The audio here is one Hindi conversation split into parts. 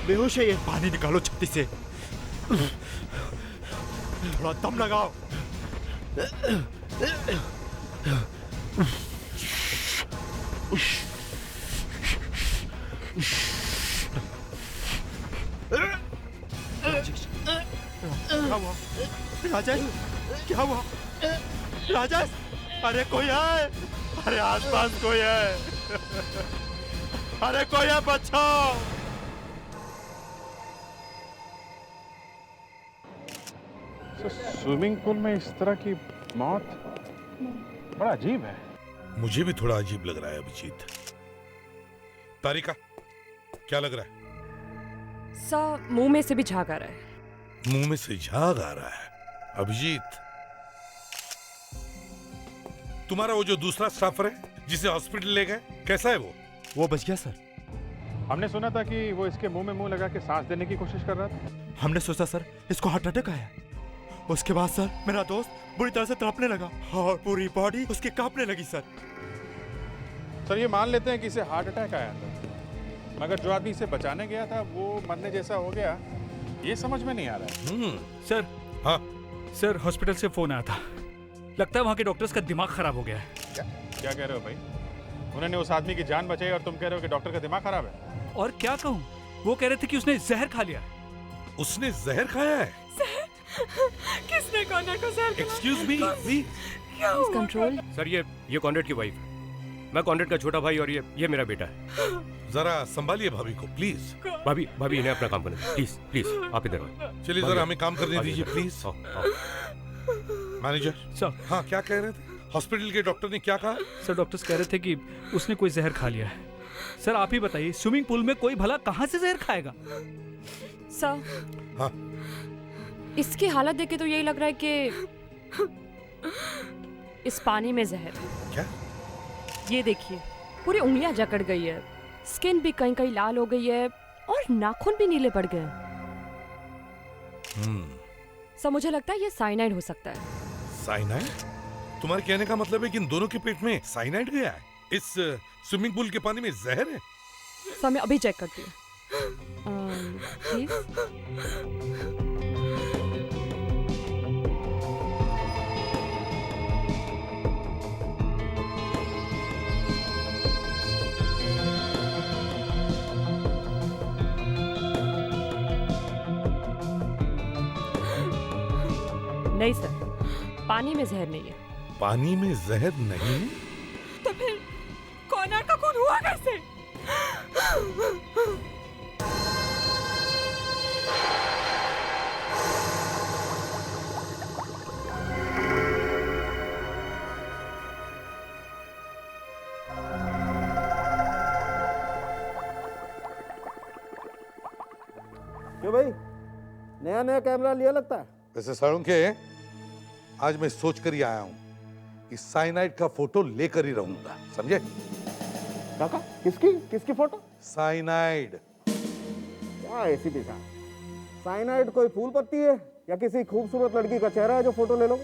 बेहोश है ये, पानी निकालो छाती से, थोड़ा दम लगाओ। क्या हुआ राजेश, क्या हुआ राजेश? अरे कोई है, अरे आसपास कोई है, अरे कोई है, बचाओ। स्विमिंग पूल में इस तरह की मौत बड़ा अजीब है। मुझे भी थोड़ा अजीब लग रहा है अभिजीत। तारिका, क्या लग रहा है? सर, मुंह में से भी झाग आ रहा है। मुंह में से झाग आ रहा है। अभिजीत, तुम्हारा वो जो दूसरा स्टाफर है जिसे हॉस्पिटल ले गए, कैसा है वो? बच गया सर। हमने सुना था कि वो इसके मुंह में मुंह लगा के सांस देने की कोशिश कर रहा था। हमने सोचा सर इसको हार्ट अटैक आया। उसके बाद सर मेरा दोस्त बुरी तरह से तड़पने लगा और पूरी बॉडी उसकी कांपने लगी सर। सर, ये मान लेते हैं कि इसे हार्ट अटैक आया था, मगर जो आदमी इसे बचाने गया था वो मरने जैसा हो गया, ये समझ में नहीं आ रहा है। सर, हाँ सर, हॉस्पिटल से फोन आया था। लगता है वहाँ के डॉक्टर्स का दिमाग खराब हो गया है। क्या कह रहे हो भाई? उन्होंने उस आदमी की जान बचाई और तुम कह रहे हो कि डॉक्टर का दिमाग खराब है? और क्या कहूँ, वो कह रहे थे कि उसने जहर खा लिया। उसने जहर खाया है? किसने कॉर्नर को जहर खिलाया? Excuse me, please. Control. Sir, ये कॉन्ड्रेट की वाइफ है, मैं कॉन्ड्रेट का छोटा भाई और ये मेरा बेटा है। जरा संभालिए भाभी को प्लीज। भाभी इन्हें अपना काम करने दो। प्लीज प्लीज, आप इधर आओ। चलिए जरा हमें काम करने दीजिए प्लीज। मैनेजर सर, हाँ, क्या कह रहे थे? हॉस्पिटल के डॉक्टर ने क्या कहा? सर, डॉक्टर्स कह रहे थे कि उसने कोई जहर खा लिया है। सर, आप ही बताइए, स्विमिंग पूल में कोई भला कहाँ से जहर खाएगा? सर, हाँ, इसकी हालत देख के तो यही लग रहा है कि इस पानी में जहर है। क्या? ये देखिए, पूरी उंगलियां जकड़ गई है, स्किन भी कहीं कहीं लाल हो गई है और नाखून भी नीले पड़ गए। सर, मुझे लगता है ये साइनाइड हो सकता है। साइनाइड? तुम्हारे कहने का मतलब है कि इन दोनों के पेट में साइनाइड गया है? इस स्विमिंग पूल के पानी में जहर है? सर, मैं अभी चेक करती हूँ। प्लीज। नहीं सर, पानी में जहर नहीं है। पानी में जहर नहीं? तो फिर कॉर्नर का खून हुआ कैसे? क्यों भाई, नया नया कैमरा लिया लगता है? वैसे साळुंखे, आज मैं सोच कर ही आया हूं कि साइनाइड का फोटो लेकर ही रहूंगा, समझे? काका, किसकी फोटो? साइनाइड। क्या ऐसी दिशा? साइनाइड कोई फूल पत्ती है या किसी खूबसूरत लड़की का चेहरा है जो फोटो ले लोगे?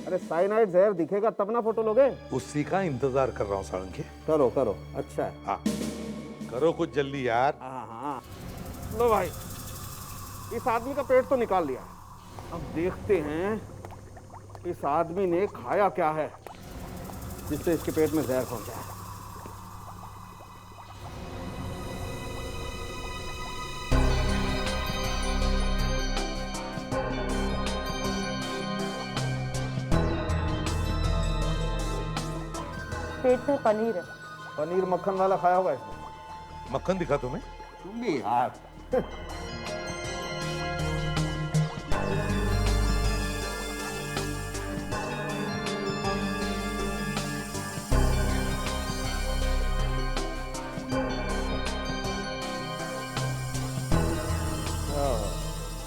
अरे साइनाइड जहर दिखेगा तब ना फोटो लोगे। उसी का इंतजार कर रहा हूँ साळुंखे। करो करो, अच्छा है। हाँ, करो कुछ जल्दी यार। हाँ, लो भाई, इस आदमी का पेट तो निकाल लिया। अब देखते हैं इस आदमी ने खाया क्या है जिससे इसके पेट में जहर पहुंचा है। पेट में पनीर है। पनीर मक्खन वाला खाया होगा इसने। मक्खन दिखा तुम्हें? तुम भी यार।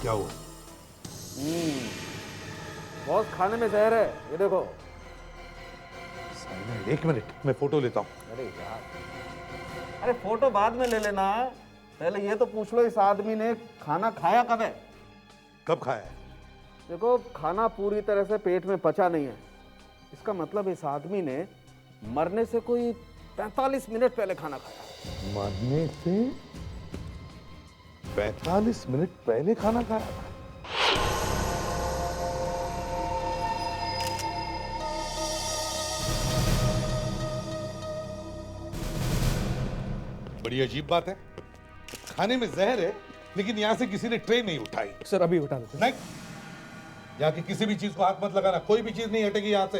क्या हुआ? बहुत खाने में जहर है, ये देखो। साइनाइड, एक मिनट मैं फोटो लेता हूँ। अरे यार, अरे फोटो बाद में ले लेना, पहले ये तो पूछ लो इस आदमी ने खाना खाया कब है? कब खाया है? देखो, खाना पूरी तरह से पेट में पचा नहीं है, इसका मतलब इस आदमी ने मरने से कोई 45 मिनट पहले खाना खाया। मरने से 45 मिनट पहले खाना खाया था। बड़ी अजीब बात है, खाने में जहर है लेकिन यहां से किसी ने ट्रे नहीं उठाई। सर अभी उठा देते नहीं, यहाँ की किसी भी चीज को हाथ मत लगाना, कोई भी चीज नहीं हटेगी यहाँ से।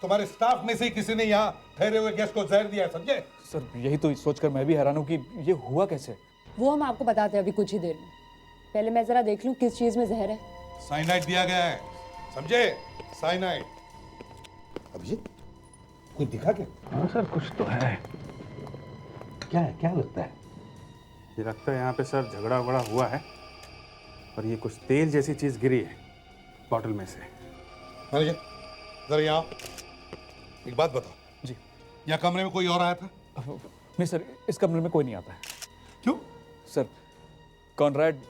तुम्हारे स्टाफ में से ही किसी ने यहाँ ठहरे हुए गेस्ट को जहर दिया है, समझे? सर यही तो सोचकर मैं भी हैरान हूँ कि ये हुआ कैसे। वो हम आपको बताते हैं अभी कुछ ही देर में। पहले मैं जरा देख लूं किस चीज में जहर है। साइनाइड दिया गया है, समझे? साइनाइड। अभिजीत, कोई दिखा क्या? हाँ सर, कुछ तो है। क्या है, क्या लगता है? ये लगता है यहाँ पे सर झगड़ा वगड़ा हुआ है और ये कुछ तेल जैसी चीज गिरी है बॉटल में से। मैनेजर, जरा यहाँ आओ। एक बात बताओ जी। यहाँ कमरे में कोई और आया था? नहीं सर, इस कमरे में कोई नहीं आता है। क्यों? सर कॉनराड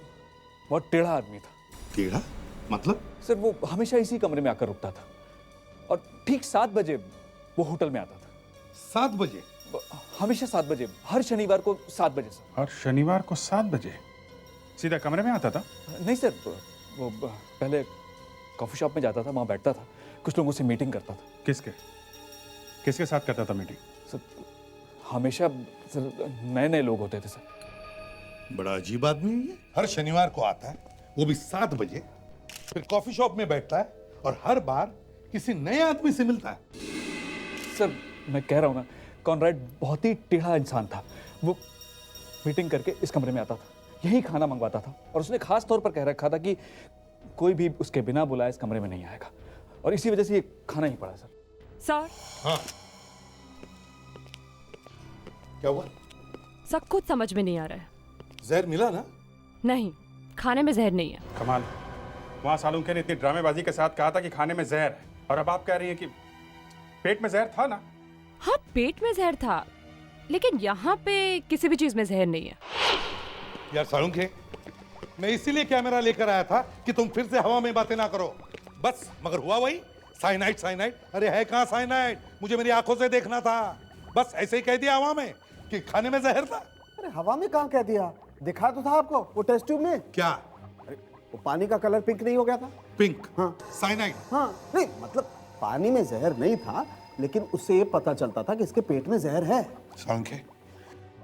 बहुत टेढ़ा आदमी था। टेढ़ा मतलब? सर वो हमेशा इसी कमरे में आकर रुकता था और ठीक 7 बजे वो होटल में आता था। 7 बजे? हमेशा 7 बजे, हर शनिवार को 7 बजे सर। और शनिवार को 7 बजे सीधा कमरे में आता था? नहीं सर, वो पहले कॉफी शॉप में जाता था, वहाँ बैठता था, कुछ लोगों से मीटिंग करता था। किसके किसके साथ करता था मीटिंग? सर हमेशा सर नए नए लोग होते थे सर। बड़ा अजीब आदमी है ये। हर शनिवार को आता है, वो भी 7 बजे, फिर कॉफी शॉप में बैठता है और हर बार किसी नए आदमी से मिलता है। सर मैं कह रहा हूँ ना, कॉनराड बहुत ही टेढ़ा इंसान था। वो मीटिंग करके इस कमरे में आता था, यही खाना मंगवाता था और उसने खास तौर पर कह रखा था कि कोई भी उसके बिना बुलाए इस कमरे में नहीं आएगा और इसी वजह से ये खाना ही पड़ा सर। सर, हाँ, क्या हुआ? सर कुछ समझ में नहीं आ रहा है। जहर मिला ना? नहीं, खाने में जहर नहीं है। कमाल, वहाँ सालुंखे ने इतनी ड्रामेबाजी के साथ कहा था कि खाने में जहर है और अब आप कह रही हैं कि पेट में जहर था ना? हाँ, पेट में जहर था, लेकिन यहाँ पे किसी भी चीज में जहर नहीं है। यार सालुंखे, मैं इसीलिए कैमरा लेकर आया था कि तुम फिर से हवा में बातें ना करो बस। मगर हुआ वही, साइनाइड साइनाइड। अरे है कहाँ साइनाइड? मुझे मेरी आंखों से देखना था। बस ऐसे ही कह दिया हवा में कि खाने में जहर था। अरे हवा में कहाँ कह दिया, दिखा तो था आपको वो टेस्ट ट्यूब में। क्या? अरे वो पानी का कलर पिंक नहीं हो गया था? पिंक? हाँ। साइनाइड? हाँ, नहीं मतलब पानी में जहर नहीं था, लेकिन उससे ये पता चलता था कि इसके पेट में जहर है। सालुंखे,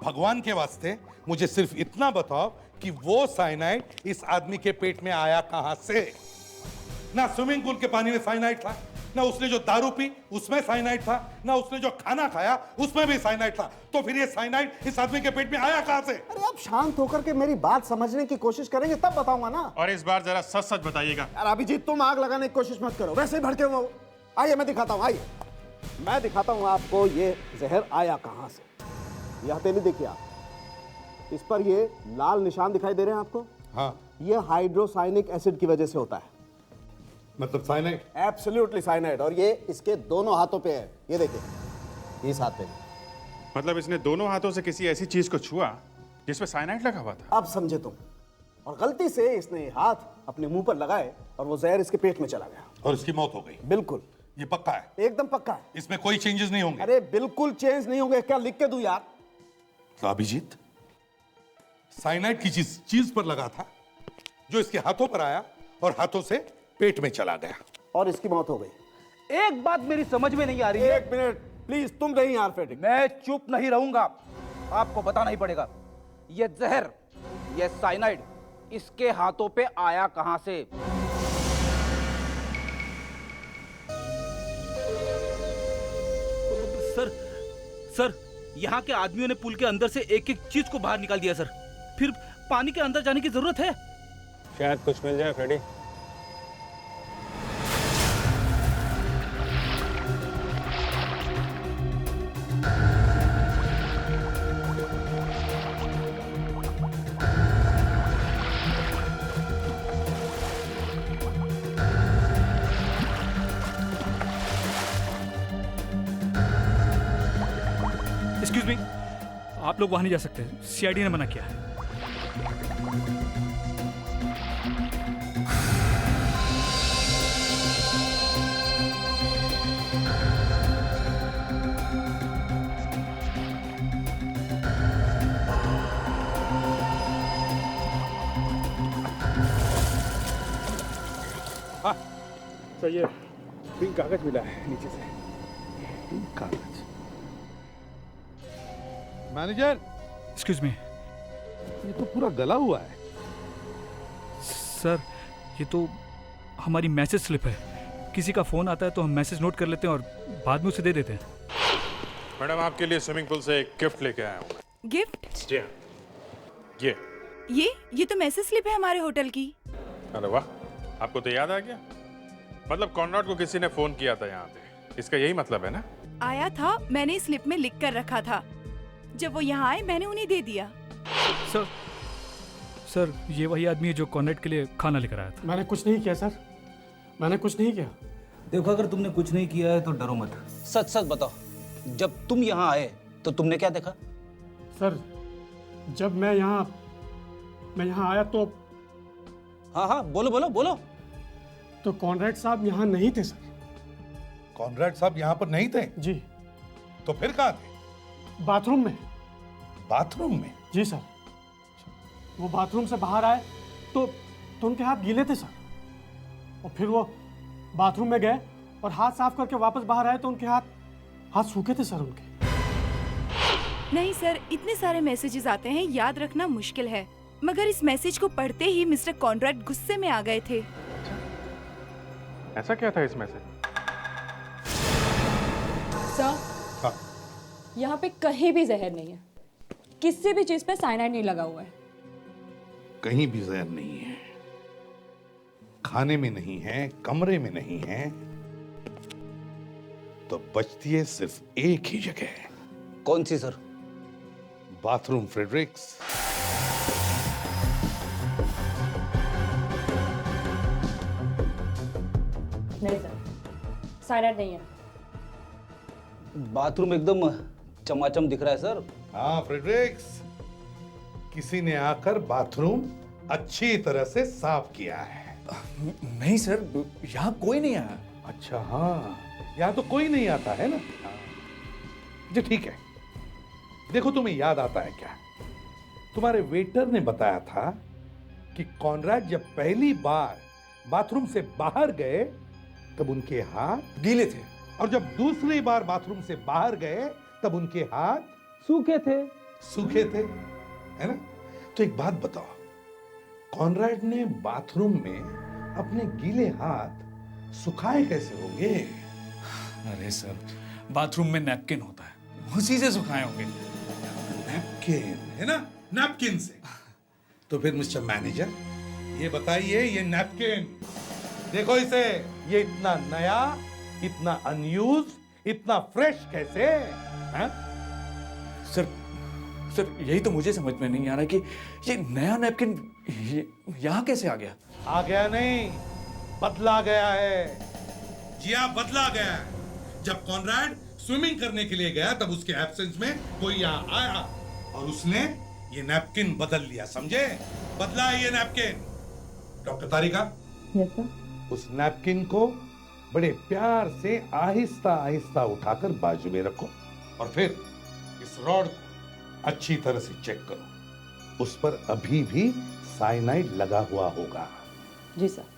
भगवान के वास्ते मुझे सिर्फ इतना बताओ कि वो साइनाइड इस आदमी के पेट में आया कहां से? ना स्विमिंग पूल के पानी में साइनाइड था, ना उसने जो दारू पी उसमें साइनाइड था, ना उसने जो खाना खाया उसमें भी साइनाइड था। तो फिर ये साइनाइड इस आदमी के पेट में आया कहां से? अरे आप शांत होकर के मेरी बात समझने की कोशिश करेंगे तब बताऊंगा ना। और इस बार जरा सच सच बताइएगा। यार अभिजीत, तुम आग लगाने की कोशिश मत करो, वैसे ही भड़के हुए हो। आइए मैं दिखाता हूँ, आइए मैं दिखाता हूँ आपको ये जहर आया कहाँ से। यह हथेली देखिए आप, इस पर ये लाल निशान दिखाई दे रहे हैं आपको? हाँ। ये हाइड्रोसाइनिक एसिड की वजह से होता है। मतलब साइनाइड? Absolutely cyanide. और ये इसके दोनों हाथों पे है, ये देखिए इस हाथ पे। मतलब इसने दोनों हाथों से किसी ऐसी चीज को छुआ जिसमें साइनाइड लगा हुआ था? अब समझे तुम। और गलती से इसने ये हाथ अपने मुंह पर लगाए और वो जहर इसके पेट में चला गया और इसकी मौत हो गई? बिल्कुल, ये पक्का है? एकदम पक्का है। इसमें कोई चेंजेस नहीं होंगे? अरे बिल्कुल चेंज नहीं होंगे। क्या लिख के दूं यार? तो अभिजीत, साइनाइड की चीज पर लगा था जो इसके हाथों पर आया और हाथों से पेट में चला गया और इसकी मौत हो गई। एक बात मेरी समझ में नहीं आ रही है। एक मिनट प्लीज, तुम नहीं यार फेटिक। मैं चुप नहीं रहूंगा, आपको बताना ही पड़ेगा। ये जहर, ये साइनाइड इसके हाथों पे आया कहां से? सर यहाँ के आदमियों ने पुल के अंदर से एक एक चीज को बाहर निकाल दिया सर। फिर पानी के अंदर जाने की जरूरत है? शायद कुछ मिल जाए फ्रेडी। एक्सक्यूज मी, आप लोग वहां नहीं जा सकते, सीआईडी ने मना किया है। तो ये पिंक कागज मिला है नीचे से। पिंक कागज। मैनेजर, एक्सक्यूज मी ये तो पूरा गला हुआ है। सर, ये तो हमारी मैसेज स्लिप है। किसी का फ़ोन आता है तो हम मैसेज नोट कर लेते हैं और बाद में उसे दे देते हैं। मैडम, आपके लिए स्विमिंग पूल से एक गिफ्ट लेके आया हूँ। गिफ्ट? जी हाँ, ये तो मैसेज स्लिप है हमारे होटल की। अरे वाह, आपको तो याद आ गया। मतलब कॉनराड को किसी ने फोन किया था यहाँ पे, इसका यही मतलब है ना? आया था, मैंने स्लिप में लिख कर रखा था। जब वो यहाँ आए मैंने उन्हें दे दिया। सर, ये वही आदमी है जो कॉनरेड के लिए खाना लेकर आया था। मैंने कुछ नहीं किया सर, मैंने कुछ नहीं किया। देखो, अगर तुमने कुछ नहीं किया है तो डरो मत। सच सच बताओ, जब तुम यहाँ आए तो तुमने क्या देखा? सर, जब मैं यहाँ आया तो हाँ, बोलो। तो कॉनरेड साहब यहाँ नहीं थे सर। कॉनरेड साहब यहाँ पर नहीं थे? जी। तो फिर कहाँ थे? बाथरूम में। बाथरूम में? जी सर। वो बाथरूम से बाहर आए तो उनके हाथ गीले थे सर, और फिर वो बाथरूम में गए और हाथ साफ करके वापस बाहर आए तो उनके हाथ सूखे थे सर उनके। नहीं सर, इतने सारे मैसेजेस आते हैं, याद रखना मुश्किल है। मगर इस मैसेज को पढ़ते ही मिस्टर कॉनराड गुस्से में आ गए थे। ऐसा क्या था इसमें से? सर, यहाँ पे कहीं भी जहर नहीं है। किसी भी चीज पे साइनाइड नहीं लगा हुआ है। कहीं भी जहर नहीं है, खाने में नहीं है, कमरे में नहीं है, तो बचती है सिर्फ एक ही जगह। कौन सी सर? Bathroom Fredericks. नहीं सर, साइनाइड नहीं है। बाथरूम एकदम चमाचम दिख रहा है सर। हाँ फ्रेडरिक्स, किसी ने आकर बाथरूम अच्छी तरह से साफ किया है। नहीं सर, यहाँ कोई नहीं आया। अच्छा, हाँ, यहाँ तो कोई नहीं आता है ना। जी ठीक है। देखो, तुम्हें याद आता है क्या? तुम्हारे वेटर ने बताया था कि कॉनराड जब पहली बार बाथरूम से बाहर गए तब उनके हाथ गीले थे, और जब दूसरी बार बाथरूम से बाहर गए तब उनके हाथ सूखे थे, है ना? तो एक बात बताओ, कॉनराड ने बाथरूम में अपने गीले हाथ सुखाए कैसे होंगे? अरे सर, बाथरूम में नैपकिन होता है, उसी से सुखाए होंगे। नैपकिन है ना, नैपकिन से। तो फिर मिस्टर मैनेजर, ये बताइए, ये नैपकिन देखो इसे, ये इतना नया, इतना अनयूज, इतना फ्रेश कैसे है? सर, यही तो मुझे समझ में नहीं आ रहा कि ये नया नैपकिन यहाँ कैसे आ गया? आ गया नहीं, बदला गया है। जी हाँ, बदला गया है। जब कॉनराड स्विमिंग करने के लिए गया तब उसके एब्सेंस में कोई यहाँ आया और उसने ये नैपकिन बदल लिया, समझे? बदला है ये नैपकिन। डॉक्टर तारिका, यस सर। उस नैपकिन को बड़े प्यार से आहिस्ता आहिस्ता उठाकर बाजू में रखो और फिर इस रॉड को अच्छी तरह से चेक करो। उस पर अभी भी साइनाइड लगा हुआ होगा। जी सर।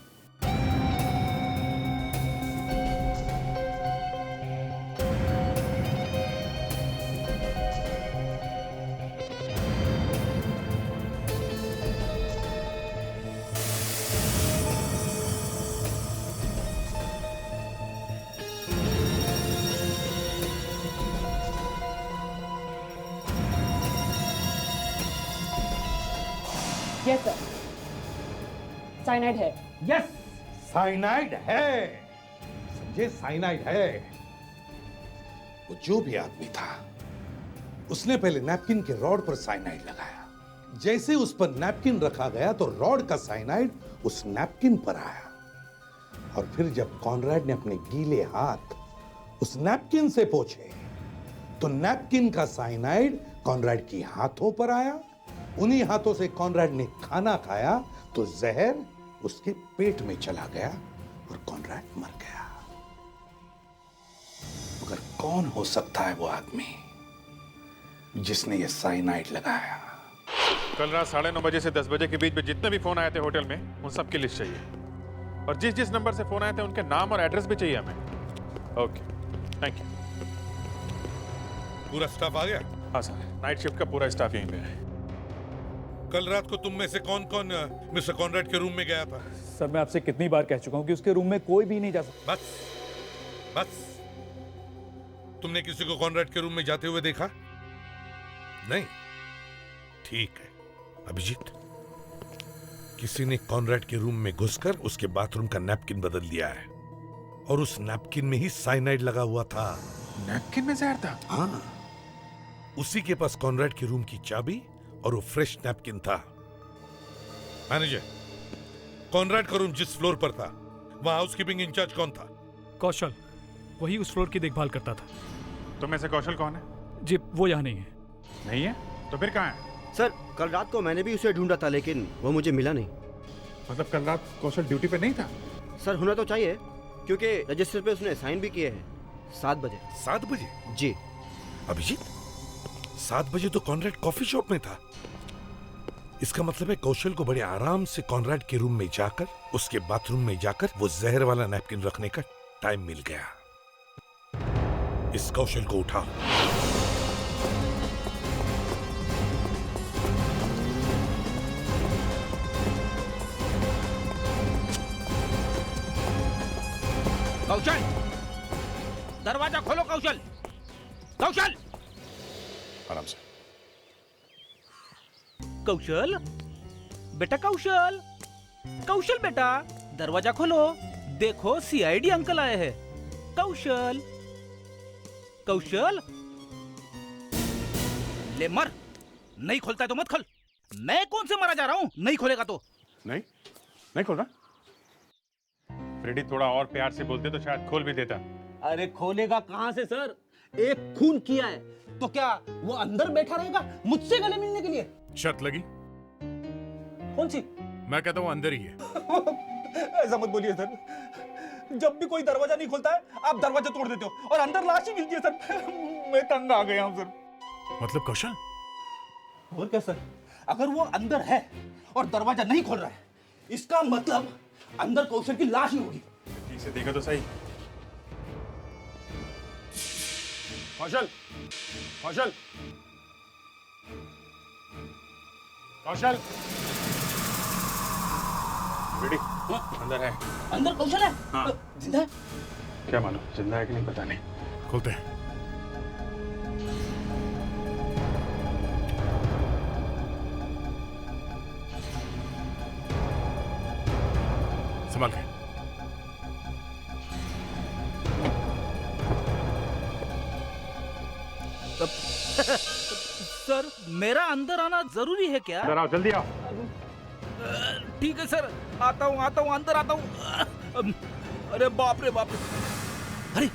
यस सर, साइनाइड है। यस, साइनाइड है, समझे? साइनाइड है। वो जो भी आदमी था उसने पहले नैपकिन के रॉड पर साइनाइड लगाया। जैसे उस पर नैपकिन रखा गया तो रॉड का साइनाइड उस नैपकिन पर आया, और फिर जब कॉनराड ने अपने गीले हाथ उस नैपकिन से पोंछे तो नैपकिन का साइनाइड कॉनराड की हाथों पर आया। उन्हीं हाथों से कॉनराड ने खाना खाया तो जहर उसके पेट में चला गया और कॉनराड मर गया। मगर कौन हो सकता है वो आदमी जिसने ये साइनाइड लगाया? कल रात 9:30 बजे से 10 बजे के बीच में जितने भी फोन आए थे होटल में, उन सब की लिस्ट चाहिए। और जिस जिस नंबर से फोन आए थे उनके नाम और एड्रेस भी चाहिए हमें। Okay, thank you. पूरा स्टाफ आ गया? हाँ सर, नाइट शिफ्ट का पूरा स्टाफ यहीं पे है। कल रात को तुम में से कौन कौन मिस्टर कॉनरेड के रूम में गया था? सर मैं आपसे कितनी बार कह चुका हूँ कि उसके रूम में कोई भी नहीं जा सकता। बस बस, तुमने किसी को कॉनरेड के रूम में जाते हुए देखा? नहीं? ठीक है अभिजीत, किसी ने कॉनरेड के रूम में घुसकर उसके बाथरूम का नैपकिन बदल दिया है और उस नैपकिन में ही साइनाइड लगा हुआ था। नैपकिन में जहर था? हाँ, उसी के पास कॉनरेड के रूम की चाबी और वो फ्रेश नैपकिन था। मैनेजर, कॉनरेड का रूम जिस फ्लोर पर था वहां हाउसकीपिंग इंचार्ज कौन था? कौशल, वही उस फ्लोर की देखभाल करता था। तुम में से कौशल कौन है? जी वो यहाँ नहीं है। नहीं है? तो फिर कहाँ है? सर कल रात को मैंने भी उसे ढूंढा था लेकिन वो मुझे मिला नहीं। मतलब कल रात कौशल ड्यूटी पे नहीं था? सर होना तो चाहिए क्योंकि रजिस्टर पे उसने साइन भी किए हैं 7 बजे। 7 बजे? जी। अभिजीत, 7 बजे तो कॉनरेड कॉफी शॉप में था। इसका मतलब है कौशल को बड़े आराम से कॉनरेड के रूम में जाकर, उसके बाथरूम में जाकर वो जहर वाला नैपकिन रखने का टाइम मिल गया। इस कौशल को उठाओ। कौशल, दरवाजा खोलो। कौशल, कौशल, आराम से। कौशल बेटा, कौशल, कौशल बेटा, दरवाजा खोलो। देखो सीआईडी अंकल आए हैं। कौशल, कौशल, ले मर। नहीं खोलता है तो मत खोल। मैं कौन से मरा जा रहा हूं? नहीं खोलेगा तो। नहीं खोल रहा? फ्रेडी थोड़ा और प्यार से बोलते तो शायद खोल भी देता। अरे खोलेगा कहां से सर? एक खून किया है तो क्या वो अंदर बैठा रहेगा मुझसे गले मिलने के लिए? शर्त लगी? कौन सी? मैं कहता हूँ अंदर ही है। ऐसा मत बोलिए सर। जब भी कोई दरवाजा नहीं खोलता है आप दरवाजा तोड़ देते हो और अंदर लाश ही मिलती है सर। मैं तंग आ गया हूँ सर। मतलब कौशल? और क्या सर, अगर वो अंदर है और दरवाजा नहीं खोल रहा है इसका मतलब अंदर कौशल की लाश ही होगी। ठीक से देखा तो सही। कौशल, कौशल, कौशल, रेडी? अंदर है। अंदर कौशल है? हाँ। जिंदा है? क्या मालूम जिंदा है कि नहीं, पता नहीं। खोलते हैं। संभाल के। सर मेरा अंदर आना जरूरी है क्या? अंदर आओ, जल्दी आओ। ठीक है सर, आता हूँ अंदर आता हूँ। अरे बाप रे बाप रे। अरे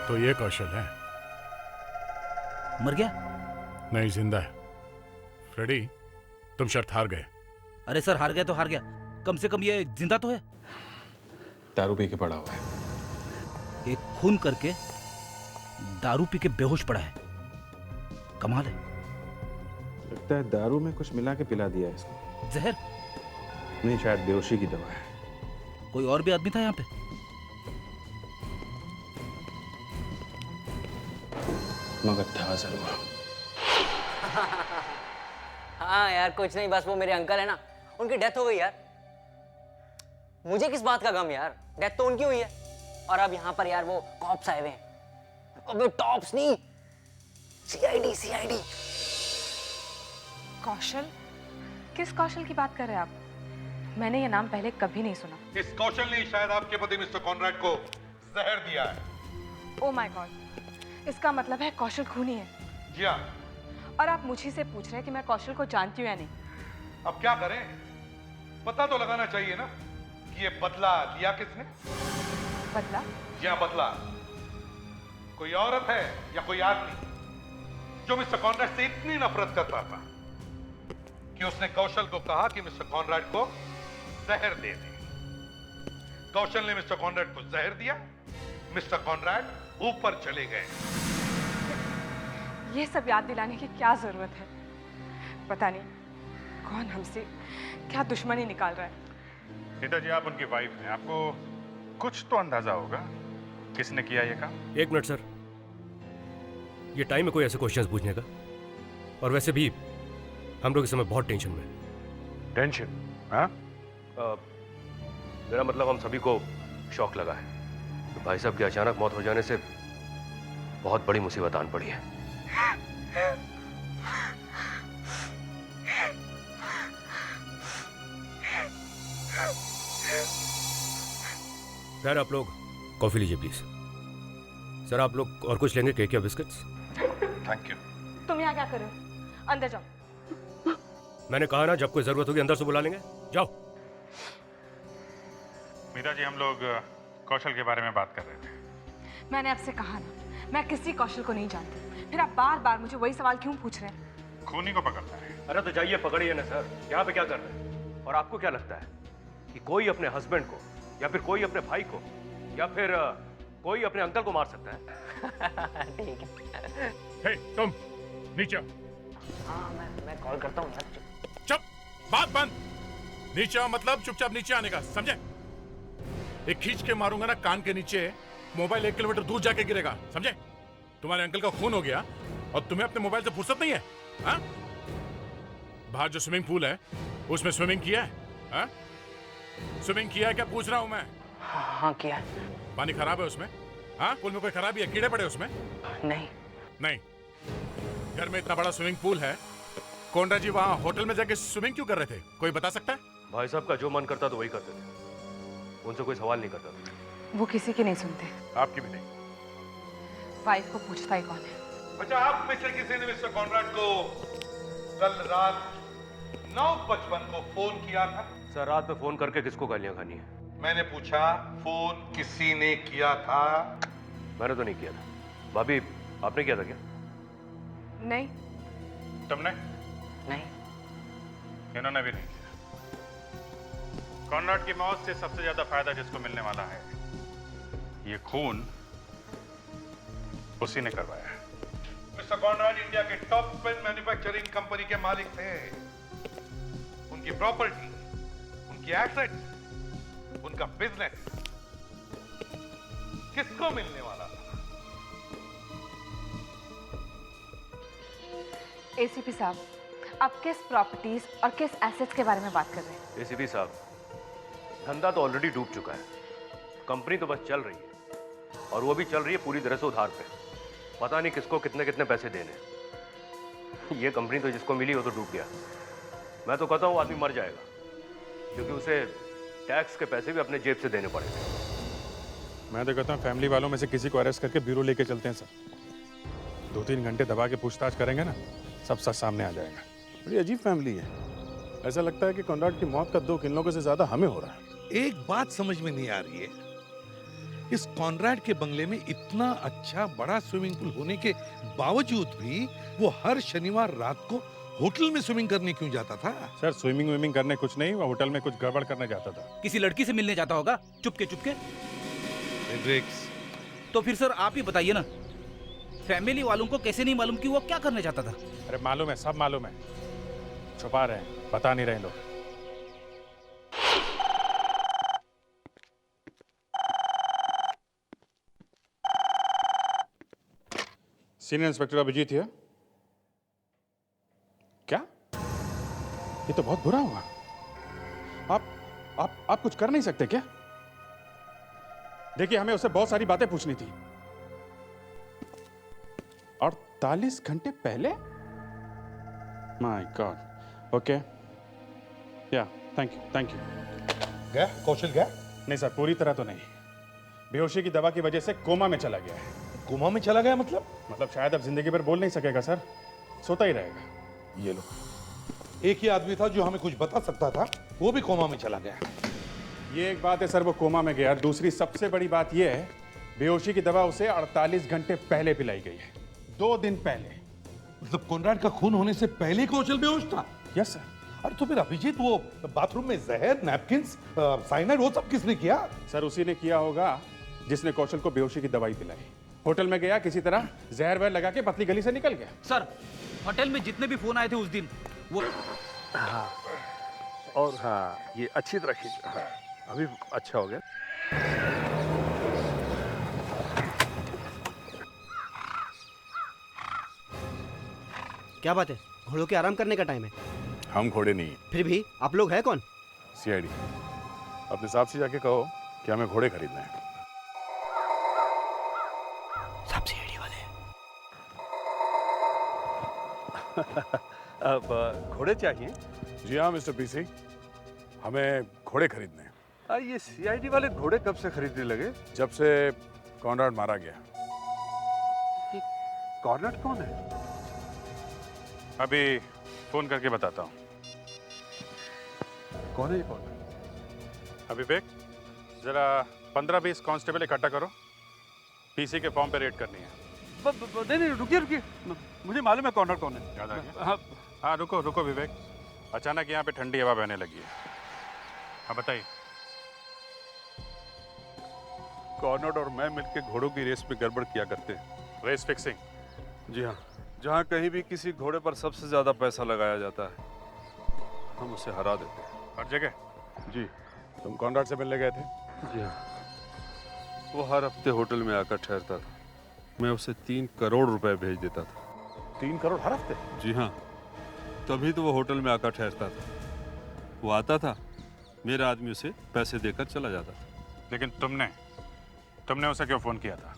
तो ये कौशल है? मर गया? नहीं, जिंदा है। फ्रेडी, तुम शर्त हार गए। अरे सर हार गया तो हार गया, कम से कम ये जिंदा तो है। दारू पी के पड़ा हुआ है। एक खून करके दारू पी के बेहोश पड़ा है। कमाल है। लगता है दारू में कुछ मिला के पिला दिया है इसको। जहर? नहीं, शायद बेहोशी की दवा है। कोई और भी आदमी था यहाँ पे? मगर था जरूर। हाँ यार कुछ नहीं, बस वो मेरे अंकल है ना, उनकी डेथ हो गई यार। मुझे किस बात का गम यार, डेथ तो उनकी हुई है। और अब यहाँ पर यार वो कॉप्स आए हुए हैं। अबे टॉप्स नहीं, सीआईडी सीआईडी। कौशल? किस कौशल की बात कर रहे हैं आप? मैंने ये नाम पहले कभी नहीं सुना। इस कौशल ने शायद आपके पति मिस्टर कॉनरेड को जहर दिया है। ओह माय गॉड, इसका मतलब है कौशल खूनी है। जी हाँ। और आप मुझे से पूछ रहे हैं कि मैं कौशल को जानती हूँ या नहीं? अब क्या करें, पता तो लगाना चाहिए ना कि ये बदला लिया किसने। बदला? जी हाँ, बदला। कोई औरत है या कोई आदमी जो मिस्टर कॉनरेड से इतनी नफरत करता था कि उसने कौशल को कहा कि मिस्टर कॉनरेड को जहर दे दे। कौशल ने मिस्टर कॉनरेड को जहर दिया, मिस्टर कॉनरेड ऊपर चले गए। ये सब याद दिलाने की क्या जरूरत है? पता नहीं, कौन हमसे क्या दुश्मनी निकाल रहा है। नीता जी, आप उनकी वाइफ हैं, आपको कुछ तो अंदाजा होगा किसने किया ये काम। एक मिनट सर, ये टाइम है कोई ऐसे क्वेश्चंस पूछने का? और वैसे भी हम लोग इस समय बहुत टेंशन में। टेंशन? हाँ? मेरा मतलब हम सभी को शौक लगा है तो भाई साहब की अचानक मौत हो जाने से बहुत बड़ी मुसीबत आन पड़ी है। सर आप लोग कॉफी लीजिए प्लीज। सर आप लोग और कुछ लेंगे? केक या बिस्किट्स? Thank you. तुम यहाँ क्या कर रहे हो? अंदर जाओ। मैंने कहा ना जब कोई जरूरत होगी अंदर से बुला लेंगे। जाओ। मीरा जी, हम लोग कौशल के बारे में बात कर रहे थे। मैंने आपसे कहा ना, मैं किसी कौशल को नहीं जानती, फिर आप बार बार मुझे वही सवाल क्यों पूछ रहे हैं? खूनी को पकड़ना है। अरे तो जाइए पकड़िए ना सर, यहाँ पे क्या कर रहे हैं? और आपको क्या लगता है कि कोई अपने हस्बैंड को या फिर कोई अपने भाई को या फिर कोई अपने अंकल को मार सकता है? ठीक है। हे, तुम नीचे आओ। हाँ, मैं कॉल करता हूँ। चुप, बात बंद। नीचे आओ मतलब चुपचाप नीचे आने का, समझे? एक खींच के मारूंगा ना कान के नीचे, मोबाइल 1 किलोमीटर दूर जाके गिरेगा, समझे? तुम्हारे अंकल का खून हो गया और तुम्हें अपने मोबाइल से फुर्सत नहीं है? हाँ? बाहर जो स्विमिंग पूल है उसमें स्विमिंग किया है? हाँ? स्विमिंग किया है क्या पूछ रहा हूं मैं? हाँ किया है। पानी खराब है उसमें? हाँ? पूल में कोई खराबी है? कीड़े पड़े उसमें? नहीं। नहीं। घर में इतना बड़ा स्विमिंग पूल है, कोंडा जी वहाँ होटल में जाके स्विमिंग क्यों कर रहे थे? कोई बता सकता है? भाई साहब का जो मन करता तो वही करते थे, उनसे कोई सवाल नहीं करता था। वो किसी की नहीं सुनते। आपकी भी नहीं। वाइफ को पूछता ही कौन है? अच्छा, आप में से किसी ने मिस्टर कॉनराड को कल रात 9:55 को फोन किया था? सर रात में फोन करके किसको गालियां खानी है? मैंने पूछा, फोन किसी ने किया था? मैंने तो नहीं किया था। भाभी आपने किया था क्या? नहीं। तुमने? नहीं। इन्होंने भी नहीं किया। कॉनराड की मौत से सबसे ज्यादा फायदा जिसको मिलने वाला है, ये खून उसी ने करवाया है। मिस्टर कॉनराड इंडिया के टॉप पेन मैन्युफैक्चरिंग कंपनी के मालिक थे। उनकी प्रॉपर्टी, उनकी एसेट्स, उनका बिजनेस किसको मिलने वाला था? एसीपी साहब, आप किस प्रॉपर्टीज और किस एसेट्स के बारे में बात कर रहे हैं? एसीपी साहब, धंधा तो ऑलरेडी डूब चुका है, कंपनी तो बस चल रही है और वो भी चल रही है पूरी तरह से उधार पे। पता नहीं किसको कितने कितने पैसे देने। ये कंपनी तो जिसको मिली वो तो डूब गया। मैं तो कहता हूँ वो आदमी मर जाएगा, क्योंकि उसे टैक्स के पैसे भी अपने जेब से देने पड़ेंगे। मैं तो कहता हूँ फैमिली वालों में से किसी को अरेस्ट करके ब्यूरो लेके चलते हैं सर। 2-3 घंटे दबा के पूछताछ करेंगे ना, सब सच सामने आ जाएगा। बड़ी अजीब फैमिली है। ऐसा लगता है कि कॉनराड की मौत का दुख इन लोगों से ज्यादा हमें हो रहा है। एक बात समझ में नहीं आ रही है, इस कॉनराड के बंगले में इतना अच्छा बड़ा स्विमिंग पूल होने के बावजूद भी वो हर शनिवार रात को होटल में स्विमिंग करने क्यों जाता था? सर स्विमिंग विमिंग करने कुछ नहीं, वो होटल में कुछ गड़बड़ करने जाता था। किसी लड़की से मिलने जाता होगा चुपके चुपके। तो फिर सर आप ही बताइए ना, फैमिली वालों को कैसे नहीं मालूम कि वो क्या करने जाता था? अरे मालूम है, सब मालूम है, छुपा रहे हैं, बता नहीं रहे लोग। सीनियर इंस्पेक्टर अभिजीत है क्या? ये तो बहुत बुरा हुआ। आप कुछ कर नहीं सकते क्या? देखिए हमें उससे बहुत सारी बातें पूछनी थी। 48 घंटे पहले? My God. ओके, या थैंक यू। गया कौशल गया? नहीं सर, पूरी तरह तो नहीं। बेहोशी की दवा की वजह से कोमा में चला गया है। कोमा में चला गया मतलब? मतलब शायद अब जिंदगी भर बोल नहीं सकेगा सर, सोता ही रहेगा। ये लो, एक ही आदमी था जो हमें कुछ बता सकता था, वो भी कोमा में चला गया। ये एक बात है सर, वो कोमा में गया। दूसरी सबसे बड़ी बात ये है, बेहोशी की दवा उसे 48 घंटे पहले पिलाई गई है, 2 दिन पहले। मतलब कॉनराड का खून होने से पहले कौशल बेहोश था? Yes sir. अरे तो फिर अभिजीत वो बाथरूम में जहर, नैपकिंस, साइनाइड, वो सब किसने किया? सर उसी ने किया होगा जिसने कौशल को बेहोशी की दवाई पिलाई। होटल में गया, किसी तरह जहर वहर लगा के पतली गली से निकल गया। सर होटल में जितने भी फोन आए थे उस दिन, वो हाँ, और हाँ, ये अच्छी तरह खींच। हाँ, अभी अच्छा हो गया। क्या बात है, घोड़ों के आराम करने का टाइम है। हम घोड़े नहीं, फिर भी आप लोग हैं कौन? सीआईडी। अपने साहब से जाके कहो कि हमें घोड़े खरीदने हैं। सब सीआईडी वाले हैं। अब घोड़े चाहिए? जी हाँ मिस्टर पीसी, हमें घोड़े खरीदने हैं। ये सीआईडी वाले घोड़े कब से खरीदने लगे? जब से कॉनराड मारा गया। कॉनराड कौन है? अभी फोन करके बताता हूँ। कौन है ये कौन? विवेक, जरा 15-20 कांस्टेबल इकट्ठा करो, पीसी के फॉर्म पे रेड करनी है। नहीं, रुकिए, मुझे मालूम है कॉनराड कौन है। याद आ गया? हाँ, रुको विवेक, अचानक यहाँ पे ठंडी हवा बहने लगी है। हाँ बताइए। कॉनराड और मैं मिलकर घोड़ों की रेस में गड़बड़ किया करते हैं। Race fixing? जी हाँ, जहाँ कहीं भी किसी घोड़े पर सबसे ज्यादा पैसा लगाया जाता है, हम उसे हरा देते हैं। हर जगह? जी। तुम कॉनराड से मिलने गए थे? जी हाँ, वो हर हफ्ते होटल में आकर ठहरता था। मैं उसे 3 करोड़ रुपए भेज देता था। 3 करोड़ हर हफ्ते? जी हाँ, तभी तो वो होटल में आकर ठहरता था। वो आता था, मेरा आदमी उसे पैसे देकर चला जाता था। लेकिन तुमने उसे क्यों फोन किया था?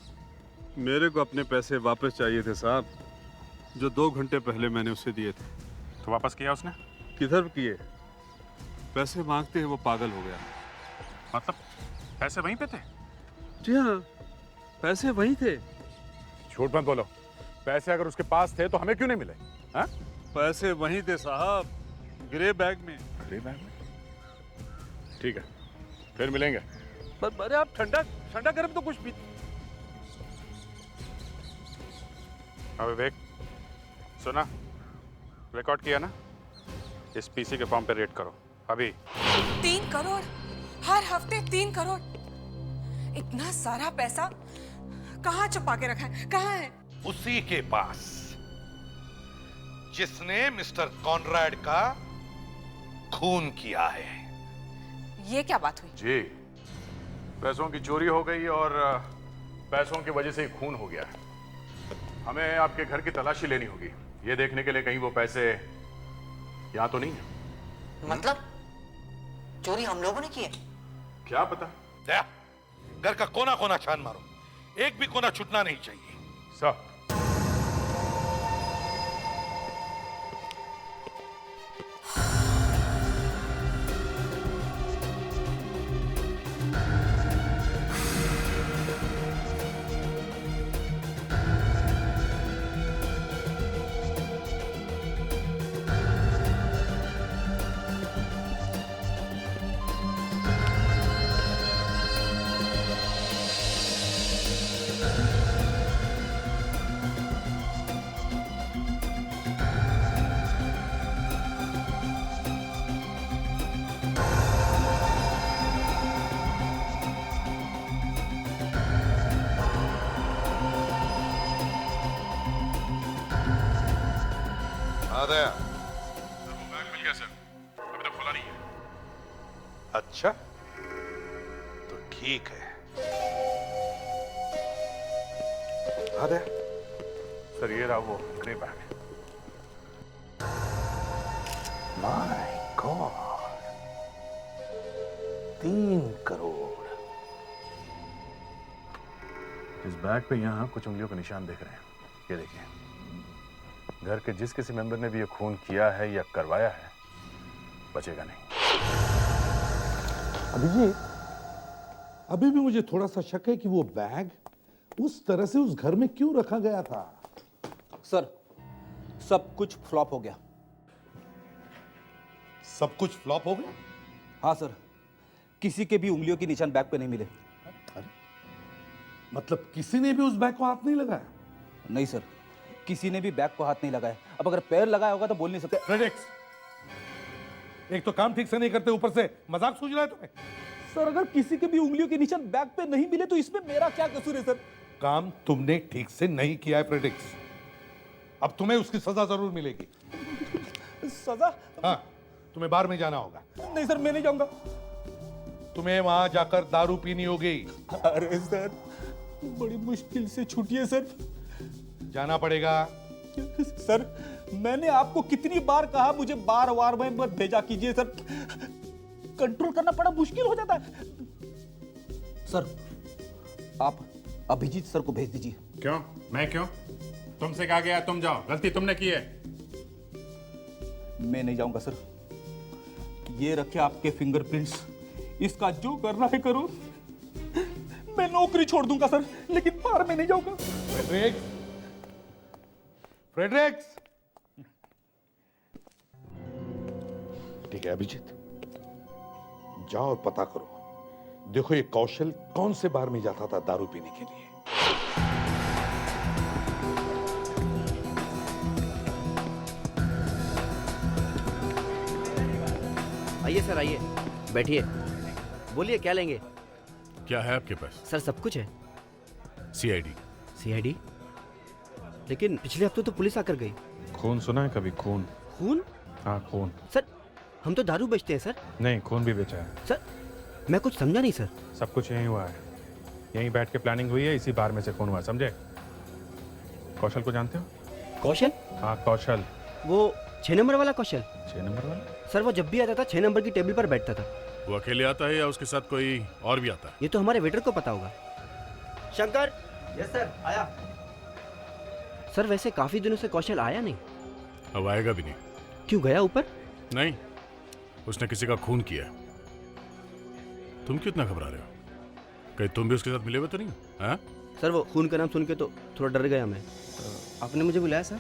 मेरे को अपने पैसे वापस चाहिए थे साहब, जो 2 घंटे पहले मैंने उसे दिए थे। तो वापस किया उसने? किधर किए? पैसे मांगते हैं वो पागल हो गया। मतलब पैसे वहीं पे थे? जी हाँ, पैसे वहीं थे। झूठ मत बोलो, पैसे अगर उसके पास थे तो हमें क्यों नहीं मिले? हाँ? पैसे वहीं थे साहब, ग्रे बैग में। ग्रे बैग में? ठीक है, फिर मिलेंगे। अरे आप ठंडा गर्म तो कुछ भी। विवेक सुना, रिकॉर्ड किया ना? इस पीसी के फॉर्म पे रेड करो अभी। 3 करोड़ हर हफ्ते, 3 करोड़, इतना सारा पैसा कहाँ छुपा के रखा है? कहाँ है? उसी के पास जिसने मिस्टर कॉनराड का खून किया है। ये क्या बात हुई? जी, पैसों की चोरी हो गई और पैसों की वजह से ही खून हो गया है। हमें आपके घर की तलाशी लेनी होगी, ये देखने के लिए कहीं वो पैसे यहाँ तो नहीं है। मतलब चोरी हम लोगों ने की है? क्या पता। दया, घर का कोना कोना छान मारो, एक भी कोना छूटना नहीं चाहिए। सर दया, वो बैग मिल गया सर, अभी तक खुला नहीं है। अच्छा तो ठीक है। दया सर ये रहा वो grey bag. My God, 3 crore. इस बैग पे यहाँ कुछ उंगलियों के निशान दिख रहे हैं, ये देखिए। घर के जिस किसी मेंबर ने भी ये खून किया है या करवाया है, बचेगा नहीं। अभिजीत, अभी भी मुझे थोड़ा सा शक है कि वो बैग उस तरह से उस घर में क्यों रखा गया था। सर, सब कुछ फ्लॉप हो गया। सब कुछ फ्लॉप हो गया? हाँ सर, किसी के भी उंगलियों के निशान बैग पे नहीं मिले। अरे, मतलब किसी ने भी उस बैग को हाथ नहीं लगाया? नहीं सर, किसी ने भी बैग को हाथ नहीं लगाया। अब अगर पैर लगाया होगा तो बोल नहीं सकते। फ्रेडेक्स, एक तो काम ठीक से नहीं करते, ऊपर से मजाक सूझ रहा है तुम्हें। सर, अगर किसी के भी उंगलियों के निशान बैग पे नहीं मिले तो इसमें मेरा क्या कसूर है सर? काम तुमने ठीक से नहीं किया है फ्रेडेक्स, अब तुम्हें उसकी सजा जरूर मिलेगी। सजा? हाँ, तुम्हें बार में जाना होगा। नहीं सर, मैं नहीं जाऊंगा। तुम्हें वहां जाकर दारू पीनी होगी। अरे सर, बड़ी मुश्किल से छूटी है सर। जाना पड़ेगा। सर, मैंने आपको कितनी बार कहा मुझे बार वार में मत भेजा कीजिए सर। कंट्रोल करना बड़ा मुश्किल हो जाता है। सर, आप अभिजीत सर को भेज दीजिए। क्यों? मैं क्यों? तुमसे कहा गया तुम जाओ, गलती तुमने की है। मैं नहीं जाऊंगा सर। ये रखे आपके फिंगरप्रिंट्स, इसका जो करना है करो। मैं नौकरी छोड़ दूंगा सर, लेकिन बाहर में नहीं जाऊंगा। Fredericks, Fredericks. ठीक है अभिजीत, जाओ और पता करो। देखो ये कौशल कौन से बार में जाता था दारू पीने के लिए। आइए सर, आइए, बैठिए। बोलिए क्या लेंगे? क्या है आपके पास? सर सब कुछ है। सीआईडी। सीआईडी? लेकिन पिछले हफ्ते तो पुलिस आकर गई। खून सुना है कभी? खून? खून? हाँ खून। सर हम तो दारू बेचते हैं सर। नहीं, खून भी बेचा है। सर मैं कुछ समझा नहीं सर। सब कुछ यहीं हुआ है, यहीं बैठ के प्लानिंग हुई है, इसी बार में से खून हुआ, समझे? कौशल को जानते हो? कौशल? हाँ कौशल। वो 6 नंबर वाला कौशल? 6 नंबर वाला? सर वो जब भी आता था 6 नंबर की टेबल पर बैठता था। वो अकेले आता है या उसके साथ कोई और भी आता है? ये तो हमारे वेटर को पता होगा। शंकर। यस सर, आया। सर वैसे काफी दिनों से कौशल आया नहीं। अब आएगा भी नहीं। क्यों, गया ऊपर? नहीं, उसने किसी का खून किया। तुम क्यों इतना घबरा रहे हो? कहीं तुम भी उसके साथ मिले हुए तो नहीं? हाँ? सर वो खून का नाम सुन के तो थोड़ा डर गया मैं। आपने मुझे बुलाया सर?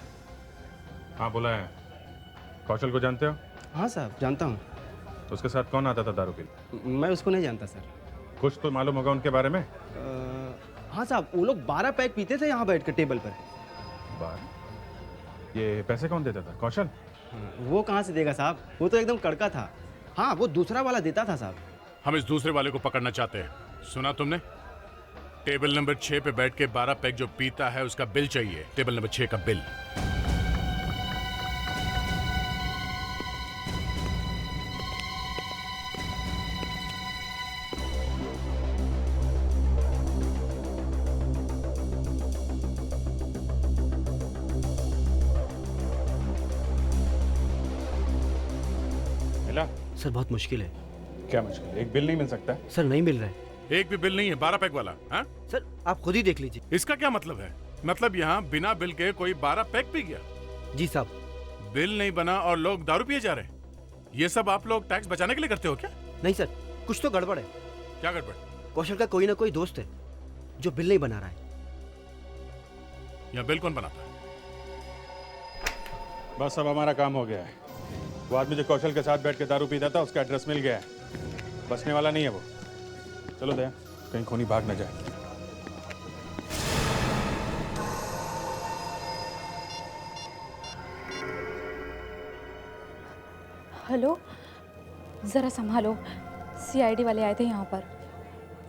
हाँ बुलाया है। कौशल को जानते हो? हाँ साहब जानता हूँ। तो उसके साथ कौन आता था दारू पीने? मैं उसको नहीं जानता सर। कुछ तो मालूम होगा उनके बारे में? हाँ साहब, वो लोग 12 पैक पीते थे यहाँ बैठ कर टेबल पर। 12? ये पैसे कौन देता था? कौशल? वो कहाँ से देगा साहब, वो तो एकदम कड़का था। हाँ वो दूसरा वाला देता था साहब। हम इस दूसरे वाले को पकड़ना चाहते हैं। सुना तुमने? टेबल नंबर 6 पे बैठ के 12 पैक जो पीता है उसका बिल चाहिए। टेबल नंबर 6 का बिल। मिला? सर बहुत मुश्किल है। क्या मुश्किल? एक बिल नहीं मिल सकता? सर नहीं मिल रहा है। एक भी बिल नहीं है 12 पैक वाला। हाँ? सर आप खुद ही देख लीजिए। इसका क्या मतलब है? मतलब यहाँ बिना बिल के कोई 12 पैक पी गया? जी साहब। बिल नहीं बना और लोग दारू पिए जा रहे हैं। ये सब आप लोग टैक्स बचाने के लिए करते हो क्या? नहीं सर, कुछ तो गड़बड़ है। क्या गड़बड़? कौशल का कोई ना कोई दोस्त है जो बिल नहीं बना रहा है। यहाँ बिल कौन बनाता है? बस अब हमारा काम हो गया है। वो आदमी जो कौशल के साथ बैठ के दारू पीता था उसका एड्रेस मिल गया है। बचने वाला नहीं है वो। चलो दया, कहीं खूनी भाग न जाए। हेलो, ज़रा संभालो। सीआईडी वाले आए थे यहाँ पर।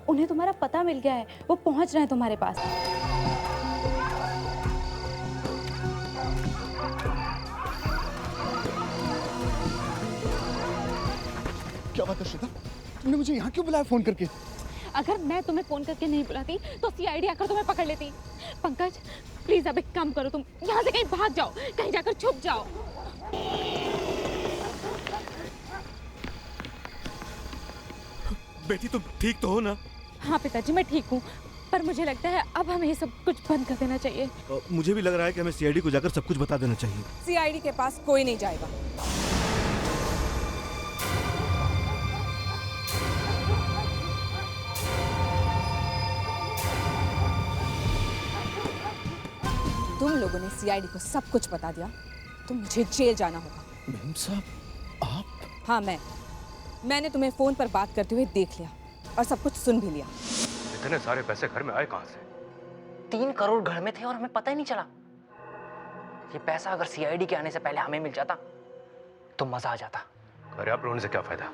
उन्हें तुम्हारा पता मिल गया है, वो पहुँच रहे हैं तुम्हारे पास। क्या बात है श्वेता, तुमने मुझे यहाँ क्यों बुलाया फोन करके? अगर मैं तुम्हें फोन करके नहीं बुलाती तो सीआईडी आकर तुम्हें पकड़ लेती। पंकज प्लीज अब एक काम करो, तुम यहाँ से कहीं भाग जाओ, कहीं जाकर छुप जाओ। बेटी तुम ठीक तो हो ना? हाँ पिताजी मैं ठीक हूँ, पर मुझे लगता है अब हमें ये सब कुछ बंद कर देना चाहिए। मुझे भी लग रहा है कि हमें सीआईडी को जाकर सब कुछ बता देना चाहिए। सीआईडी के पास कोई नहीं जाएगा। तुम लोगों ने सीआईडी को सब कुछ बता दिया तो मुझे जेल जाना होगा। मैम साहब, आप? हाँ मैंने तुम्हें फोन पर बात करते हुए देख लिया और सब कुछ सुन भी लिया। इतने सारे पैसे घर में आए कहाँ से? 3 करोड़ घर में थे और हमें पता ही नहीं चला। ये पैसा अगर सीआईडी के आने से पहले हमें मिल जाता तो मजा आ जाता। अरे आप रोने से क्या फायदा?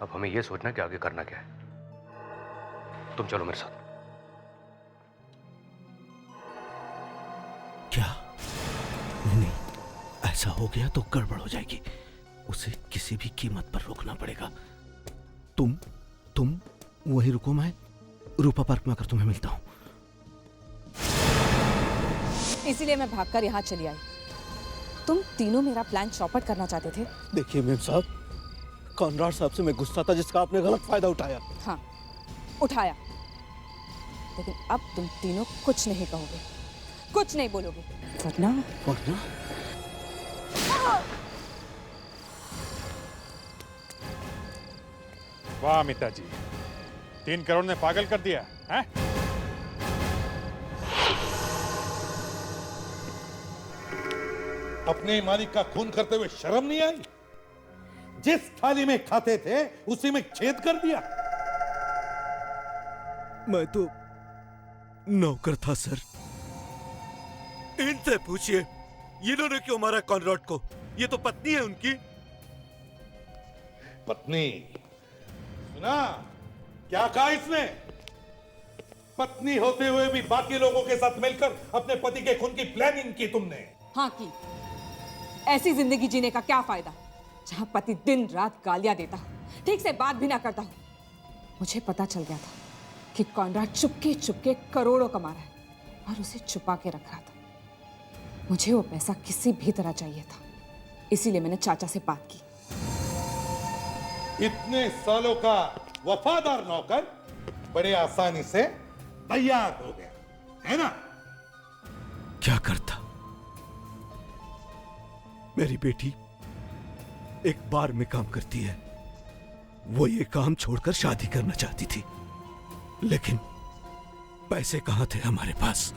अब हमें ये सोचना कि आगे करना क्या है। तुम चलो मेरे साथ। क्या? नहीं, ऐसा हो गया तो गड़बड़ हो जाएगी। उसे किसी भी कीमत पर रोकना पड़ेगा। तुम वहीं रुको, मैं रूपा पार्क में आकर तुम्हें मिलता हूं। इसीलिए मैं भागकर यहाँ चली आई। तुम तीनों मेरा प्लान चौपट करना चाहते थे। देखिए मेम साहब, कॉनराड साहब से मैं गुस्सा था जिसका आपने गलत फायदा उठाया। हाँ, उठाया। लेकिन अब तुम तीनों कुछ नहीं कहोगे, कुछ नहीं बोलोगे, वरना वाह अमिता जी, 3 करोड़ ने पागल कर दिया है? अपने मालिक का खून करते हुए शर्म नहीं आई? जिस थाली में खाते थे उसी में छेद कर दिया। मैं तो नौकर था सर। इनसे पूछिए इन्होंने क्यों मारा कॉनराड को। ये तो पत्नी है उनकी। पत्नी? सुना क्या कहा इसने? पत्नी होते हुए भी बाकी लोगों के साथ मिलकर अपने पति के खून की प्लानिंग की तुमने। हाँ की। ऐसी जिंदगी जीने का क्या फायदा जहां पति दिन रात गालियां देता, ठीक से बात भी ना करता हो। मुझे पता चल गया था कि कॉनराड चुपके चुपके करोड़ों कमा रहा है और उसे छुपा के रख रहा था। मुझे वो पैसा किसी भी तरह चाहिए था, इसीलिए मैंने चाचा से बात की। इतने सालों का वफादार नौकर बड़े आसानी से तैयार हो गया, है ना? क्या करता? मेरी बेटी एक बार में काम करती है। वो ये काम छोड़कर शादी करना चाहती थी, लेकिन पैसे कहां थे हमारे पास।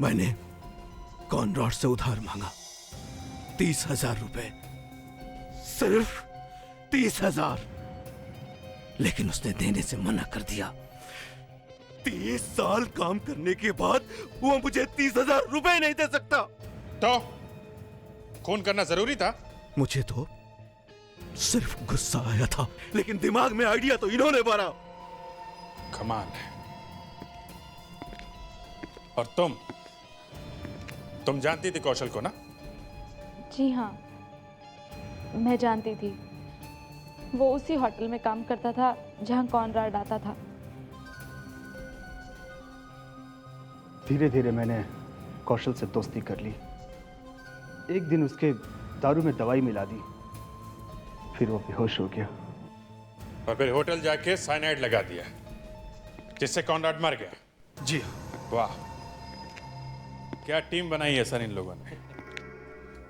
मैंने कॉनराड से उधार मांगा 30,000 रुपए, सिर्फ 30,000, लेकिन उसने देने से मना कर दिया। 30 साल काम करने के बाद वो मुझे 30,000 रुपए नहीं दे सकता। तो खून करना जरूरी था? मुझे तो सिर्फ गुस्सा आया था, लेकिन दिमाग में आइडिया तो इन्होंने भरा। कमाल है। और तुम जानती थी कौशल को ना? जी हाँ, मैं जानती थी। वो उसी होटल में काम करता था जहां कॉनराड आता था। धीरे धीरे मैंने कौशल से दोस्ती कर ली। एक दिन उसके दारू में दवाई मिला दी, फिर वो बेहोश हो गया। और फिर होटल जाके साइनाइड लगा दिया, जिससे कॉनराड मर गया। जी वाह, क्या टीम बनाई है सर इन लोगों ने।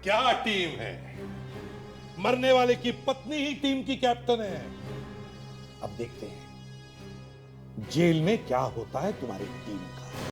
क्या टीम है? मरने वाले की पत्नी ही टीम की कैप्टन है। अब देखते हैं जेल में क्या होता है तुम्हारी टीम का।